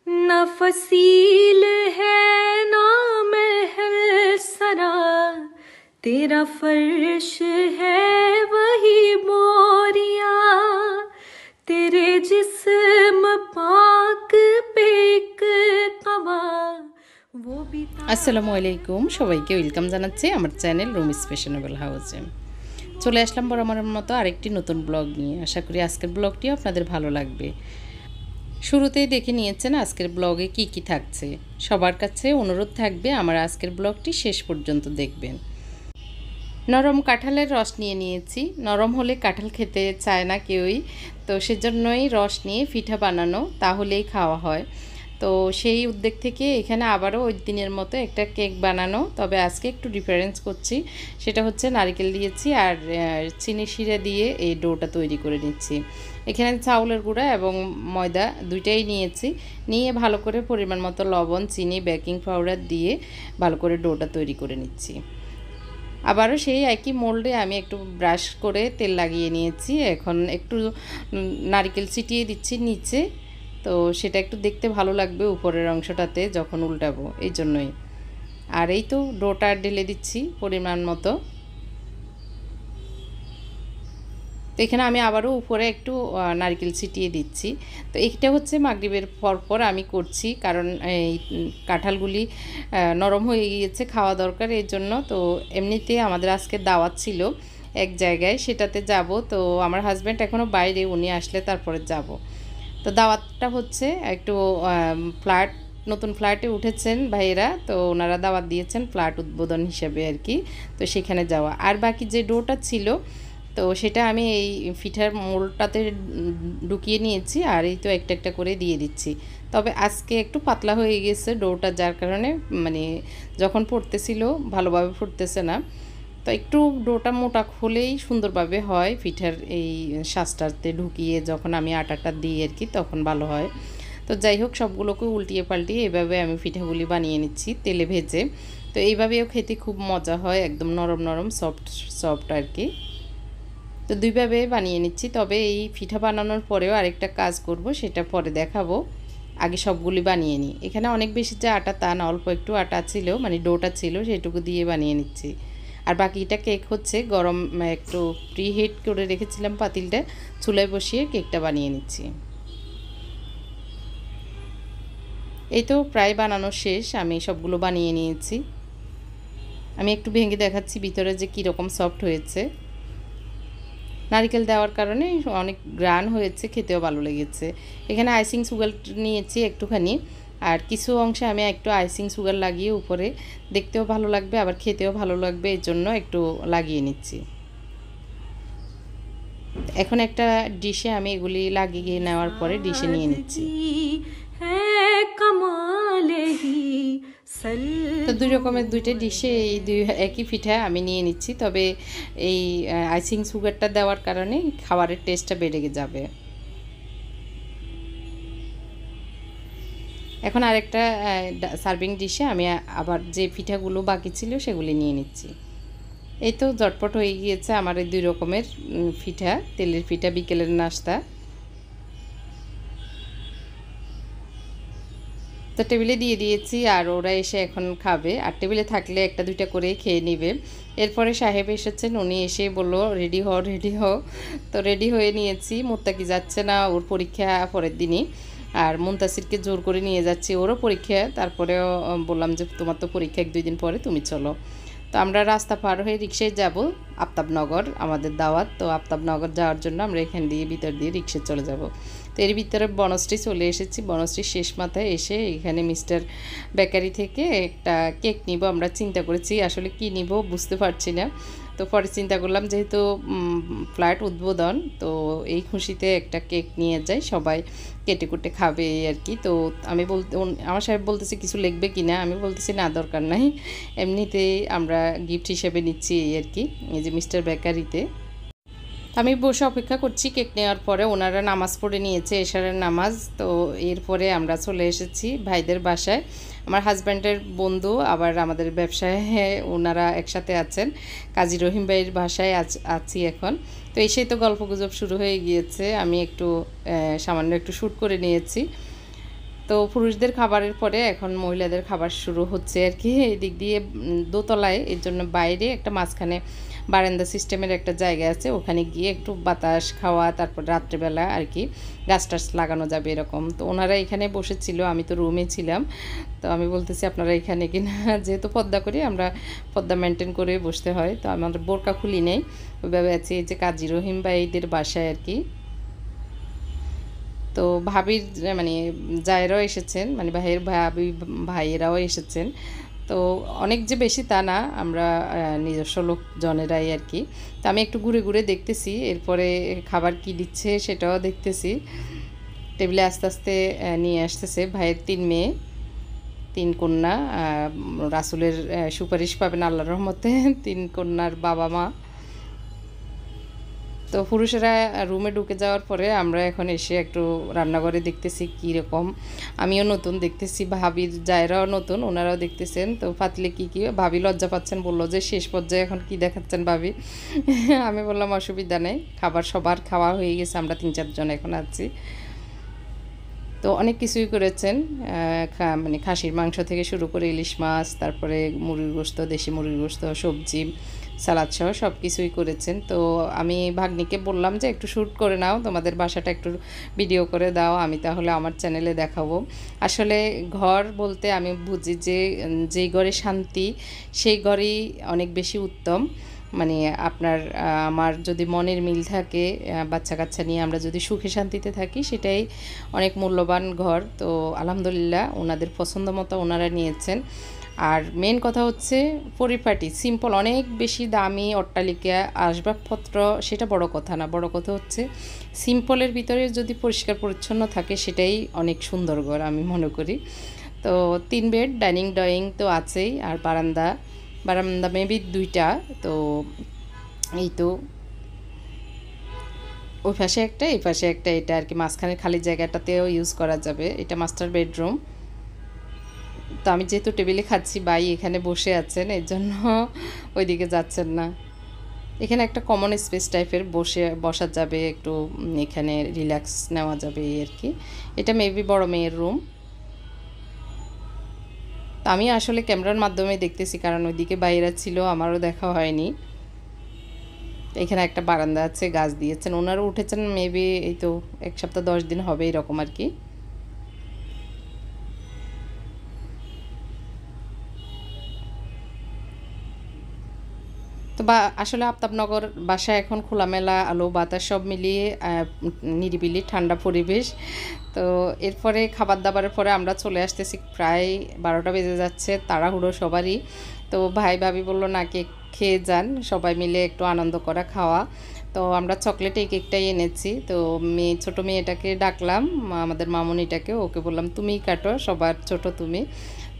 न फसील है ना महल सरा, तेरा फर्श है वही बोरिया, तेरे जिस्म पाक पे एक कबा वो भी। আসসালামু আলাইকুম, সবাইকে ওয়েলকাম জানাচ্ছি আমার চ্যানেল রুমিস ফ্যাশনেবল হাউসে। চলে আসলাম বরাবরের মতো আরেকটি নতুন ব্লগ নিয়ে। আশা করি আজকের ব্লগটিও আপনাদের ভালো লাগবে। শুরুতেই দেখে নিয়েছেন আজকের ব্লগে কি কি থাকছে। সবার কাছে অনুরোধ থাকবে আমার আজকের ব্লগটি শেষ পর্যন্ত দেখবেন। নরম কাঁঠালের রস নিয়ে নিয়েছি। নরম হলে কাঁঠাল খেতে চায় না কেউই, তো সেজন্যই রস নিয়ে পিঠা বানানো, তাহলেই খাওয়া হয়। তো সেই উদ্যোগ থেকে এখানে আবারও ওই দিনের মতো একটা কেক বানানো, তবে আজকে একটু ডিফারেন্স করছি। সেটা হচ্ছে নারকেল দিয়েছি আর চিনি শিরা দিয়ে এই ডোটা তৈরি করে নিচ্ছি। এখানে চাউলের গুঁড়া এবং ময়দা দুইটাই নিয়েছি, নিয়ে ভালো করে পরিমাণ মতো লবণ, চিনি, বেকিং পাউডার দিয়ে ভালো করে ডোটা তৈরি করে নিচ্ছি। আবারও সেই একই মোল্ডে আমি একটু ব্রাশ করে তেল লাগিয়ে নিয়েছি। এখন একটু নারকেল ছিটিয়ে দিচ্ছি নিচে, তো সেটা একটু দেখতে ভালো লাগবে উপরের অংশটাতে যখন উল্টাবো, এই জন্যই। আর এই তো ডোটা ঢেলে দিচ্ছি পরিমাণ মতো। তো এখানে আমি আবারও উপরে একটু নারকেল ছিটিয়ে দিচ্ছি। তো এইটা হচ্ছে মাগরিবের পর আমি করছি, কারণ এই কাঁঠালগুলি নরম হয়ে গিয়েছে, খাওয়া দরকার এর জন্য। তো এমনিতে আমাদের আজকে দাওয়াত ছিল এক জায়গায়, সেটাতে যাব। তো আমার হাজব্যান্ড এখনও বাইরে, উনি আসলে তারপরে যাব। তো দাওয়াতটা হচ্ছে একটু ফ্ল্যাট, নতুন ফ্ল্যাটে উঠেছেন ভাইয়েরা, তো ওনারা দাওয়াত দিয়েছেন ফ্ল্যাট উদ্বোধন হিসেবে আর কি। তো সেখানে যাওয়া, আর বাকি যে ডোটা ছিল তো সেটা আমি এই পিঠার মোলটাতে ঢুকিয়ে নিয়েছি, আর এই তো একটা একটা করে দিয়ে দিচ্ছি। তবে আজকে একটু পাতলা হয়ে গেছে ডোটা, যার কারণে মানে যখন পড়তেছিল ভালোভাবে ফুটতেছে না। তো একটু ডোটা মোটা হলেই সুন্দরভাবে হয় পিঠার এই শাঁসটাতে ঢুকিয়ে যখন আমি আটাটা দিই আর কি, তখন ভালো হয়। তো যাই হোক, সবগুলোকে উল্টিয়ে পাল্টিয়ে এভাবে আমি পিঠাগুলি বানিয়ে নিচ্ছি তেলে ভেজে। তো এইভাবেও খেতে খুব মজা হয়, একদম নরম নরম সফট সফট আর কি। তো দুইভাবে বানিয়ে নিচ্ছি। তবে এই পিঠা বানানোর পরেও আরেকটা কাজ করব, সেটা পরে দেখাবো। আগে সবগুলি বানিয়ে নিই। এখানে অনেক বেশি যে আটা তা না, অল্প একটু আটা ছিল, মানে ডোটা ছিল, সেটুকু দিয়ে বানিয়ে নিচ্ছি। আর বাকিটা কেক হচ্ছে গরম, একটু প্রি হিট করে রেখেছিলাম পাতিলটা, চুলায় বসিয়ে কেকটা বানিয়ে নিচ্ছি। এই তো প্রায় বানানো শেষ, আমি সবগুলো বানিয়ে নিয়েছি। আমি একটু ভেঙে দেখাচ্ছি ভিতরে যে কীরকম সফট হয়েছে। নারকেল দেওয়ার কারণে অনেক গ্রান হয়েছে, খেতেও ভালো লেগেছে। এখানে আইসিং সুগার নিয়েছি একটুখানি, আর কিছু অংশে আমি একটু আইসিং সুগার লাগিয়ে উপরে, দেখতেও ভালো লাগবে আবার খেতেও ভালো লাগবে, এর জন্য একটু লাগিয়ে নিচ্ছি। এখন একটা ডিশে আমি এগুলি লাগিয়ে নেওয়ার পরে ডিশে নিয়ে নিচ্ছি। তো দুই রকমের দুইটা ডিশে এই একই পিঠা আমি নিয়ে নিচ্ছি। তবে এই আইসিং সুগারটা দেওয়ার কারণে খাবারের টেস্টটা বেড়ে যাবে। এখন আরেকটা সার্ভিং ডিশে আমি আবার যে পিঠাগুলো বাকি ছিল সেগুলি নিয়ে নিচ্ছি। এই তো ঝটপট হয়ে গিয়েছে আমার এই দুই রকমের পিঠা, তেলের পিঠা, বিকেলের নাস্তা। তো টেবিলে দিয়ে দিয়েছি, আর ওরা এসে এখন খাবে। আর টেবিলে থাকলে একটা দুইটা করে খেয়ে নেবে। এরপরে সাহেব এসেছেন, উনি এসে বলল রেডি হও রেডি হও। তো রেডি হয়ে নিয়েছি। মুত্তাকি যাচ্ছে না, ওর পরীক্ষা পরের দিনই। আর মুনতাসিরকে জোর করে নিয়ে যাচ্ছি, ওরও পরীক্ষা। তারপরেও বললাম যে তোমার তো পরীক্ষা 1-2 দিন পরে, তুমি চলো। তো আমরা রাস্তা পার হয়ে রিক্সায় যাব আফতাবনগর, আমাদের দাওয়াত। তো আফতাবনগর যাওয়ার জন্য আমরা এখান দিয়ে ভিতর দিয়ে রিক্সায় চলে যাব। তো এর ভিতরে বনশ্রী চলে এসেছি। বনশ্রীর শেষ মাথায় এসে এখানে মিস্টার বেকারি থেকে একটা কেক নিব আমরা চিন্তা করেছি, আসলে কি নিব বুঝতে পারছি না। তো পরে চিন্তা করলাম যেহেতু ফ্ল্যাট উদ্বোধন, তো এই খুশিতে একটা কেক নিয়ে যাই, সবাই কেটে কুটে খাবে এই আর কি। তো আমি আমার সাহেব বলতেছে কিছু লিখবে কি না, আমি বলতেছি না দরকার নাই, এমনিতেই আমরা গিফট হিসেবে নিচ্ছি এই আর কি, এই যে মিস্টার বেকারিতে। আমি বসে অপেক্ষা করছি কেক নেওয়ার পরে। ওনারা নামাজ পড়ে নিয়েছে, এশারের নামাজ। তো এরপরে আমরা চলে এসেছি ভাইদের বাসায়। আমার হাজব্যান্ডের বন্ধু, আবার আমাদের ব্যবসায় ওনারা একসাথে আছেন। কাজী রহিম ভাইয়ের বাসায় আছি এখন। তো এসেই তো গল্পগুজব শুরু হয়ে গিয়েছে। আমি একটু সামান্য একটু শ্যুট করে নিয়েছি। তো পুরুষদের খাবারের পরে এখন মহিলাদের খাবার শুরু হচ্ছে আর কি। এই দিক দিয়ে দোতলায়, এর জন্য বাইরে একটা মাঝখানে বারান্দা সিস্টেমের একটা জায়গা আছে, ওখানে গিয়ে একটু বাতাস খাওয়া, তারপর রাত্রেবেলা আর কি গাছ টাছ লাগানো যাবে এরকম। তো ওনারা এখানে বসেছিল, আমি তো রুমে ছিলাম। তো আমি বলতেছি আপনারা এখানে কিনা, যেহেতু পর্দা করি আমরা, পর্দা মেনটেন করে বসতে হয়। তো আমার বোরকা খুলি নেই, ওইভাবে আছে। এই যে কাজী রহিম ভাইদের বাসায় আর কি। তো ভাবির মানে জায়েরাও এসেছেন, মানে ভাইয়ের ভাবি ভাইয়েরাও এসেছেন। তো অনেক যে বেশি তা না, আমরা নিজস্ব লোকজনেরাই আর কি। তো আমি একটু ঘুরে ঘুরে দেখতেছি, এরপরে খাবার কি দিচ্ছে সেটাও দেখতেছি। টেবিলে আস্তে আস্তে নিয়ে আসতেছে ভাইয়ের 3 মেয়ে 3 কন্যা। রাসুলের সুপারিশ পাবেন আল্লাহর রহমতে 3 কন্যার বাবা মা। তো পুরুষেরা রুমে ঢুকে যাওয়ার পরে আমরা এখন এসে একটু রান্নাঘরে দেখতেছি কীরকম। আমিও নতুন দেখতেছি, ভাবির জায়রাও নতুন, ওনারাও দেখতেছেন। তো পাতলে কী কী, ভাবি লজ্জা পাচ্ছেন, বললো যে শেষ পর্যায়ে এখন কি দেখাচ্ছেন ভাবি। আমি বললাম অসুবিধা নেই, খাবার সবার খাওয়া হয়ে গেছে, আমরা 3-4 জন এখন আছি। তো অনেক কিছুই করেছেন, মানে খাসির মাংস থেকে শুরু করে ইলিশ মাছ, তারপরে মুরগির গোশত, দেশি মুরগির গোশত, সবজি, সালাদ সহ সব কিছুই করেছেন। তো আমি ভাগ্নিকে বললাম যে একটু শ্যুট করে নাও, তোমাদের বাসাটা একটু ভিডিও করে দাও, আমি তাহলে আমার চ্যানেলে দেখাবো। আসলে ঘর বলতে আমি বুঝি যে যেই ঘরে শান্তি সেই ঘরই অনেক বেশি উত্তম। মানে আপনার আমার যদি মনের মিল থাকে, বাচ্চা কাচ্চা নিয়ে আমরা যদি সুখে শান্তিতে থাকি, সেটাই অনেক মূল্যবান ঘর। তো আলহামদুলিল্লাহ ওনাদের পছন্দ মতো ওনারা নিয়েছেন। আর মেন কথা হচ্ছে পরিপাটি, সিম্পল, অনেক বেশি দামি অট্টালিকা আসবাবপত্র সেটা বড় কথা না, বড় কথা হচ্ছে সিম্পলের ভিতরে যদি পরিষ্কার পরিচ্ছন্ন থাকে সেটাই অনেক সুন্দর ঘর আমি মনে করি। তো 3 বেড, ডাইনিং ড্রয়িং তো আছেই, আর বারান্দা, বারান্দা মেবি 2টা। তো এই তো ওই পাশে একটা, এই পাশে একটা, এটা আর কি মাঝখানে খালি জায়গাটাতেও ইউজ করা যাবে। এটা মাস্টার বেডরুম। তো আমি যেহেতু টেবিলে খাচ্ছি, ভাই এখানে বসে আছেন, এর জন্য ওইদিকে যাচ্ছেন না। এখানে একটা কমন স্পেস টাইপের বসা যাবে, একটু এখানে রিল্যাক্স নেওয়া যাবে এই আর কি। এটা মেবি বড় মেয়ের রুম। তো আমি আসলে ক্যামেরার মাধ্যমে দেখতেছি, কারণ ওইদিকে বাইরে ছিল, আমারও দেখা হয়নি। এখানে একটা বারান্দা আছে, গাছ দিয়েছেন, ওনারা উঠেছেন মেবি এই তো 1 সপ্তাহ 10 দিন হবে এরকম আর কি। তো আসলে আফতাবনগর বাসা এখন খোলামেলা আলো বাতাস সব মিলিয়ে নিরিবিলি ঠান্ডা পরিবেশ। তো এরপরে খাবার দাবারের পরে আমরা চলে আসতেছি, প্রায় 12টা বেজে যাচ্ছে, তাড়াহুড়ো সবারই। তো ভাই ভাবি বললো না কেক খেয়ে যান, সবাই মিলে একটু আনন্দ করা খাওয়া। তো আমরা চকলেট এই কেকটাই এনেছি। তো ছোটো মেয়েটাকে ডাকলাম, আমাদের মামুনিটাকে, ওকে বললাম তুমিই কাটো, সবার ছোট তুমি।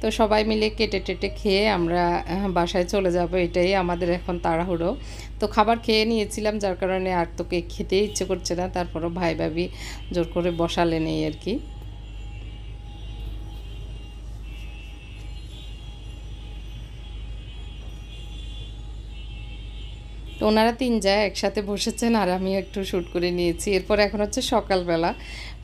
তো সবাই মিলে কেটে টেটে খেয়ে আমরা বাসায় চলে যাব, এটাই আমাদের এখন তাড়াহুড়ো। তো খাবার খেয়ে নিয়েছিলাম, যার কারণে আর তো কেক খেতে ইচ্ছে করছে না, তারপরও ভাই ভাবি জোর করে বসালেন এই আর কি। তো ওনারা 3 যায় একসাথে বসেছেন, আর আমি একটু শ্যুট করে নিয়েছি। এরপর এখন হচ্ছে সকালবেলা,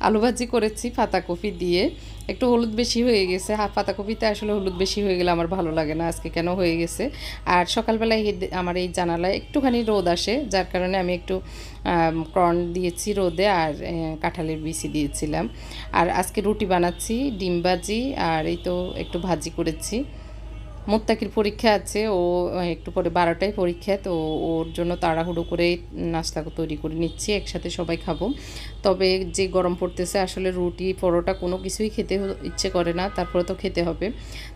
আলু ভাজি করেছি পাতাকপি দিয়ে, একটু হলুদ বেশি হয়ে গেছে। পাতাকপিতে আসলে হলুদ বেশি হয়ে গেলে আমার ভালো লাগে না, আজকে কেন হয়ে গেছে। আর সকালবেলায় আমার এই জানালায় একটুখানি রোদ আসে, যার কারণে আমি একটু কর্ন দিয়েছি রোদে, আর কাঁঠালের বিচি দিয়েছিলাম। আর আজকে রুটি বানাচ্ছি, ডিম ভাজি, আর এই তো একটু ভাজি করেছি। মোত্তাকির পরীক্ষা আছে, ও একটু পরে 12টায় পরীক্ষা, তো ওর জন্য তাড়াহুড়ো করে নাস্তা তৈরি করে নিচ্ছি, একসাথে সবাই খাবো। তবে যে গরম পড়তেছে আসলে রুটি পরোটা কোনো কিছুই খেতে ইচ্ছে করে না, তারপরে তো খেতে হবে।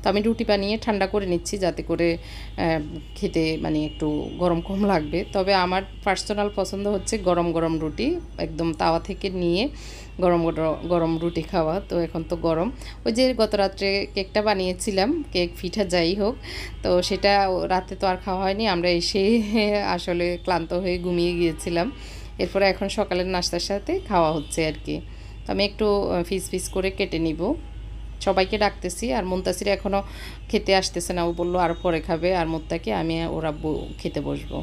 তো আমি রুটি বানিয়ে ঠান্ডা করে নিচ্ছি, যাতে করে খেতে মানে একটু গরম কম লাগবে। তবে আমার পার্সোনাল পছন্দ হচ্ছে গরম গরম রুটি, একদম তাওয়া থেকে নিয়ে গরম গরম রুটি খাওয়া। তো এখন তো গরম, ওই যে গত রাত্রে কেকটা বানিয়েছিলাম, কেক পিঠা যাই হোক, তো সেটা রাতে তো আর খাওয়া হয়নি, আমরা এসে আসলে ক্লান্ত হয়ে ঘুমিয়ে গিয়েছিলাম। এরপরে এখন সকালের নাস্তার সাথে খাওয়া হচ্ছে আর কি। তো আমি একটু পিস করে কেটে নিব, সবাইকে ডাকতেছি। আর মুনতাসির এখনও খেতে আসতেছে না, ও বললো আর পরে খাবে, আর মুত্তাকি আমি ওরা খেতে বসবো।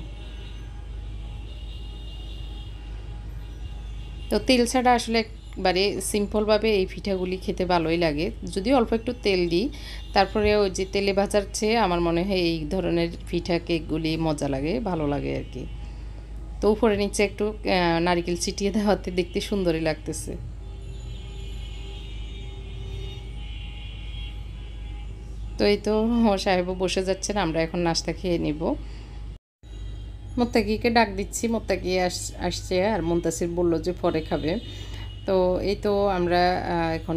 তো তেল ছাড়া আসলে একবারে সিম্পলভাবে এই পিঠাগুলি খেতে ভালোই লাগে, যদি অল্প একটু তেল দিই। তারপরে ওই যে তেলে ভাজার চেয়ে আমার মনে হয় এই ধরনের পিঠা কেকগুলি মজা লাগে, ভালো লাগে আর কি। তো উপরে নিচে একটু নারিকেল ছিটিয়ে দেওয়াতে দেখতে সুন্দরই লাগতেছে। তো এই তো সাহেবও বসে যাচ্ছেন, আমরা এখন নাস্তা খেয়ে নিব। মোত্তাকিকে ডাক দিচ্ছি, মোত্তাকি আসছে, আর মুনতাসির বললো যে পরে খাবে। তো এই তো আমরা এখন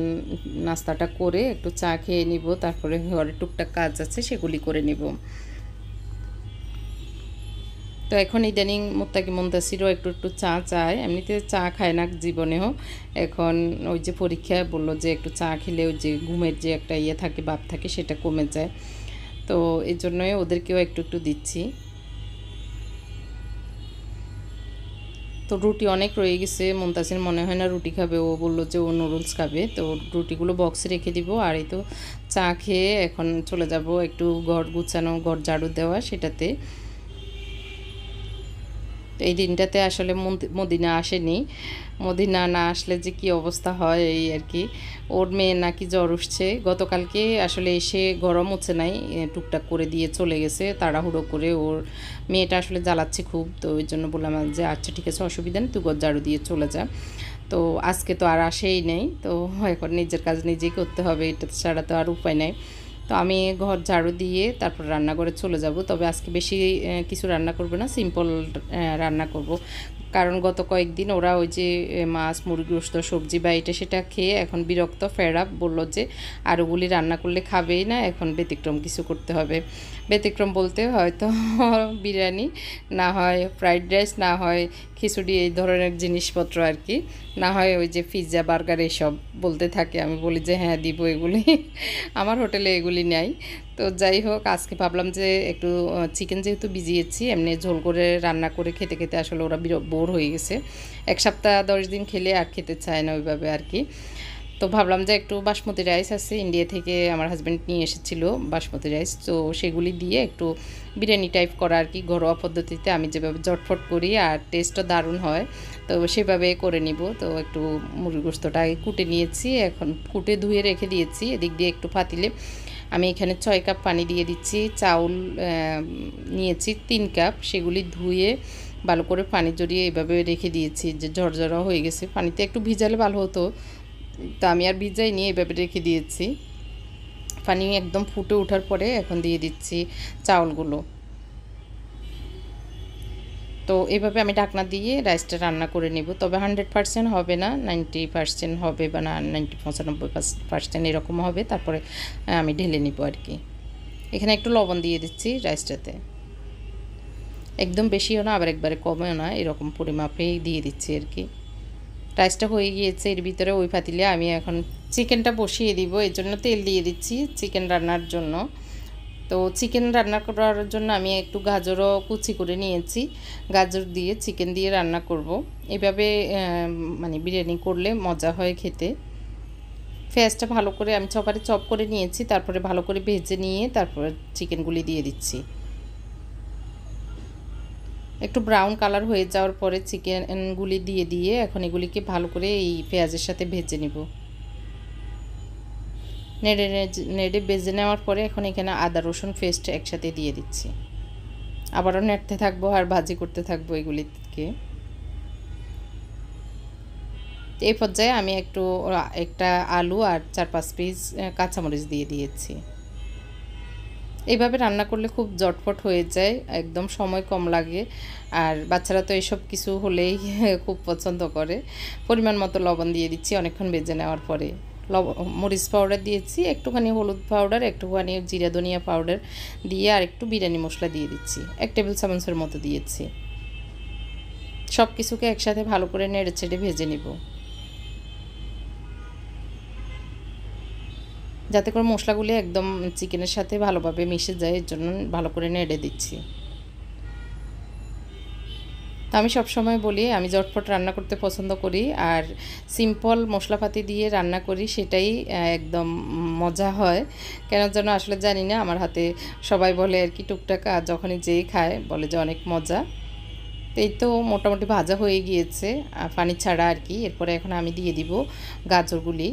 নাস্তাটা করে একটু চা খেয়ে নিব, তারপরে ঘরে টুকটাক কাজ আছে সেগুলি করে নিব। তো এখন ইদানিং মুত্তাকি মুনতাসিরও একটু একটু চা চায়, এমনিতে চা খায় না জীবনেও। এখন ওই যে পরীক্ষা বললো যে একটু চা খেলে ওই যে ঘুমের যে একটা ইয়ে থাকে, ভাব থাকে, সেটা কমে যায়। তো এই জন্যই ওদেরকেও একটু একটু দিচ্ছি। তো রুটি অনেক রয়ে গেছে, মুনতাসির মনে হয় না রুটি খাবে, ও বললো যে ও নুডলস খাবে। তো রুটিগুলো বক্সে রেখে দিব, আর এই তো চা খেয়ে এখন চলে যাব একটু ঘর গুছানো, ঘর ঝাড়ু দেওয়া সেটাতে। তো এই দিনটাতে আসলে মদিনা আসেনি, মদিনা না আসলে যে কি অবস্থা হয় এই আর কি। ওর মেয়ে নাকি জ্বর উঠছে, গতকালকে আসলে এসে গরম হচ্ছে নাই, টুকটাক করে দিয়ে চলে গেছে তাড়াহুড়ো করে। ওর মেয়েটা আসলে জ্বালাচ্ছে খুব, তো ওই জন্য বললাম যে আচ্ছা ঠিক আছে, অসুবিধা নেই, তুই ঘর ঝাড়ু দিয়ে চলে যা। তো আজকে তো আর আসেই নেই, তো এখন নিজের কাজ নিজেই করতে হবে, এটা ছাড়া তো আর উপায় নেই। তো আমি ঘর ঝাড়ু দিয়ে তারপর রান্নাঘরে চলে যাব। তবে আজকে বেশি কিছু রান্না করব না, সিম্পল রান্না করব। কারণ গত কয়েকদিন ওরা ওই যে মাছ মুরগি গোশত সবজি বা এটা সেটা খেয়ে এখন বিরক্ত, ফেরা, বললো যে আর ওগুলি রান্না করলে খাবেই না, এখন ব্যতিক্রম কিছু করতে হবে। ব্যতিক্রম বলতে হয়তো বিরিয়ানি, না হয় ফ্রাইড রাইস, না হয় খিচুড়ি, এই ধরনের জিনিসপত্র আর কি, না হয় ওই যে পিৎজা বার্গার এসব বলতে থাকে। আমি বলি যে হ্যাঁ দিব এগুলি, আমার হোটেলে এগুলি নেই। তো যাই হোক, আজকে ভাবলাম যে একটু চিকেন যেহেতু ভিজিয়েছি, এমনি ঝোল করে রান্না করে খেতে খেতে আসলে ওরা বোর হয়ে গেছে। 1 সপ্তাহ 10 দিন খেলে আর খেতে চায় না ওইভাবে আর কি। তো ভাবলাম যে একটু বাসমতি রাইস আছে, ইন্ডিয়া থেকে আমার হাজব্যান্ড নিয়ে এসেছিলো বাসমতি রাইস, তো সেগুলি দিয়ে একটু বিরিয়ানি টাইপ করা আর কি, ঘরোয়া পদ্ধতিতে আমি যেভাবে জটফট করি, আর টেস্টও দারুণ হয়, তো সেভাবে করে নিব। তো একটু মুরগির গোশতটা কুটে নিয়েছি, এখন কুটে ধুয়ে রেখে দিয়েছি। এদিক দিয়ে একটু পাতিলে আমি এখানে 6 কাপ পানি দিয়ে দিচ্ছি। চাউল নিয়েছি 3 কাপ, সেগুলি ধুয়ে ভালো করে পানি জড়িয়ে এইভাবে রেখে দিয়েছি, যে ঝরঝরা হয়ে গেছে। পানিতে একটু ভিজালে ভালো হতো, তো আমি আর ভিজাই নিয়ে এভাবে রেখে দিয়েছি। পানি একদম ফুটে ওঠার পরে এখন দিয়ে দিচ্ছি চাউলগুলো। তো এইভাবে আমি ঢাকনা দিয়ে রাইসটা রান্না করে নেব। তবে 100% হবে না, 90% হবে, বা না 95% এরকম হবে। তারপরে আমি ঢেলে নিব আর কি। এখানে একটু লবণ দিয়ে দিচ্ছি রাইসটাতে, একদম বেশিও না আবার একবারে কমেও না, এরকম পরিমাপেই দিয়ে দিচ্ছি আর কি। রাইসটা হয়ে গিয়েছে, এর ভিতরে ওই পাতিলে আমি এখন চিকেনটা বসিয়ে দিব। এর জন্য তেল দিয়ে দিচ্ছি চিকেন রান্নার জন্য। তো চিকেন রান্না করার জন্য আমি একটু গাজরও কুচি করে নিয়েছি, গাজর দিয়ে চিকেন দিয়ে রান্না করব। এভাবে মানে বিরিয়ানি করলে মজা হয় খেতে। পেঁয়াজটা ভালো করে আমি চপারে চপ করে নিয়েছি, তারপরে ভালো করে ভেজে নিয়ে তারপরে চিকেনগুলি দিয়ে দিচ্ছি। একটু ব্রাউন কালার হয়ে যাওয়ার পরে চিকেনগুলি দিয়ে দিয়ে এখন এগুলিকে ভালো করে এই পেঁয়াজের সাথে ভেজে নিব। নেড়ে নেড়ে ভেজে নেওয়ার পরে এখন এখানে আদা রসুন পেস্ট একসাথে দিয়ে দিচ্ছি। আবারও নেড়তে থাকবো আর ভাজি করতে থাকবো এগুলিকে। এই পর্যায়ে আমি একটা আলু আর 4-5 পিস কাঁচামরিচ দিয়ে দিয়েছি। এইভাবে রান্না করলে খুব জটফট হয়ে যায়, একদম সময় কম লাগে, আর বাচ্চারা তো এসব কিছু হলেই খুব পছন্দ করে। পরিমাণ মতো লবণ দিয়ে দিচ্ছি অনেকক্ষণ ভেজে নেওয়ার পরে। মরিচ পাউডার দিয়েছি, একটুখানি হলুদ পাউডার, একটুখানি জিরা ধনিয়া পাউডার দিয়ে আর একটু বিরিয়ানি মশলা দিয়ে দিচ্ছি, 1 টেবিল চামচের মতো দিয়েছি। সব কিছুকে একসাথে ভালো করে নেড়ে চেড়ে ভেজে নিব, যাতে করে মশলাগুলি একদম চিকেনের সাথে ভালোভাবে মিশে যায়, এর জন্য ভালো করে নেড়ে দিচ্ছি। তো আমি সবসময় বলি আমি জটফট রান্না করতে পছন্দ করি, আর সিম্পল মশলাপাতি দিয়ে রান্না করি, সেটাই একদম মজা হয়। কেন যেন আসলে জানি না, আমার হাতে সবাই বলে আর কি টুকটাক, আর যখনই যেই খায় বলে যে অনেক মজা। তো এই তো মোটামুটি ভাজা হয়ে গিয়েছে পানি ছাড়া আর কি। এরপরে এখন আমি দিয়ে দিব গাজরগুলি।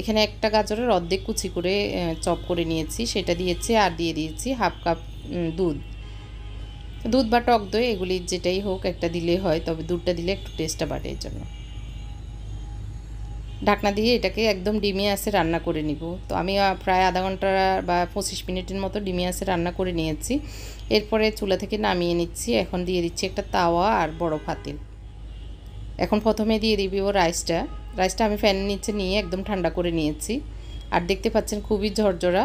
এখানে একটা গাজরের অর্ধেক কুচি করে চপ করে নিয়েছি, সেটা দিয়েছি। আর দিয়ে দিয়েছি হাফ কাপ দুধ বা টক দই, এগুলি যেটাই হোক একটা দিলে হয়, তবে দুধটা দিলে একটু টেস্টটা বাড়ে এই জন্য। ঢাকনা দিয়ে এটাকে একদম ডিমে আঁচে রান্না করে নিব। তো আমি প্রায় আধা ঘন্টা বা 25 মিনিটের মতো ডিমে আঁচে রান্না করে নিয়েছি। এরপরে চুলা থেকে নামিয়ে নিচ্ছি। এখন দিয়ে দিচ্ছি একটা তাওয়া আর বড় পাতিল। এখন প্রথমে দিয়ে দিব রাইসটা আমি ফ্যানের নিচে নিয়ে একদম ঠান্ডা করে নিয়েছি। আর দেখতে পাচ্ছেন খুবই ঝরঝরা।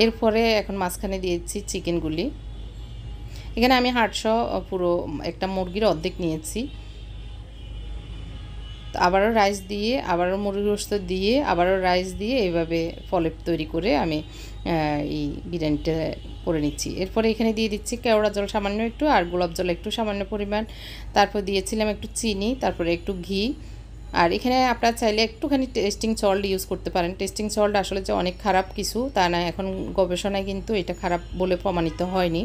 এরপরে এখন মাঝখানে দিয়েছি চিকেনগুলি। এখানে আমি 800 পুরো একটা মুরগির অর্ধেক নিয়েছি। আবারও রাইস দিয়ে, আবারও মুরগির গোশত দিয়ে, আবারও রাইস দিয়ে এইভাবে ফলেপ তৈরি করে আমি এই বিরিয়ানিটা করে নিচ্ছি। এরপরে এখানে দিয়ে দিচ্ছি কেওড়া জল সামান্য একটু, আর গোলাপ জল একটু সামান্য পরিমাণ। তারপর দিয়েছিলাম একটু চিনি, তারপরে একটু ঘি। আর এখানে আপনারা চাইলে একটুখানি টেস্টিং সল্ট ইউজ করতে পারেন। টেস্টিং সল্ট আসলে যে অনেক খারাপ কিছু তা না, এখন গবেষণায় কিন্তু এটা খারাপ বলে প্রমাণিত হয়নি,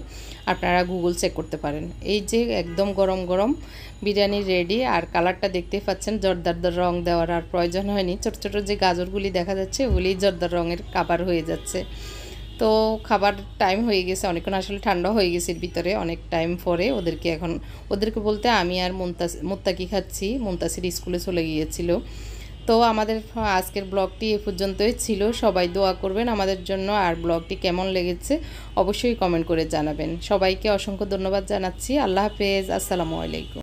আপনারা গুগল চেক করতে পারেন। এই যে একদম গরম গরম বিরিয়ানি রেডি। আর কালারটা দেখতে পাচ্ছেন, জর্দার রং দেওয়ার আর প্রয়োজন হয়নি। ছোট ছোট যে গাজরগুলি দেখা যাচ্ছে ওগুলি জর্দার রঙের কাবার হয়ে যাচ্ছে। তো খাবার টাইম হয়ে গেছে, অনেকক্ষণ আসলে ঠান্ডা হয়ে গেছে ভিতরে, অনেক টাইম পরে ওদেরকে বলতে আমি আর মুত্তাকি খাচ্ছি। মুনতাসির স্কুলে চলে গিয়েছিল। তো আমাদের আজকের ব্লগটি এ পর্যন্তই ছিল। সবাই দোয়া করবেন আমাদের জন্য। আর ব্লগটি কেমন লেগেছে অবশ্যই কমেন্ট করে জানাবেন। সবাইকে অসংখ্য ধন্যবাদ জানাচ্ছি। আল্লাহ হাফেজ, আসসালামু আলাইকুম।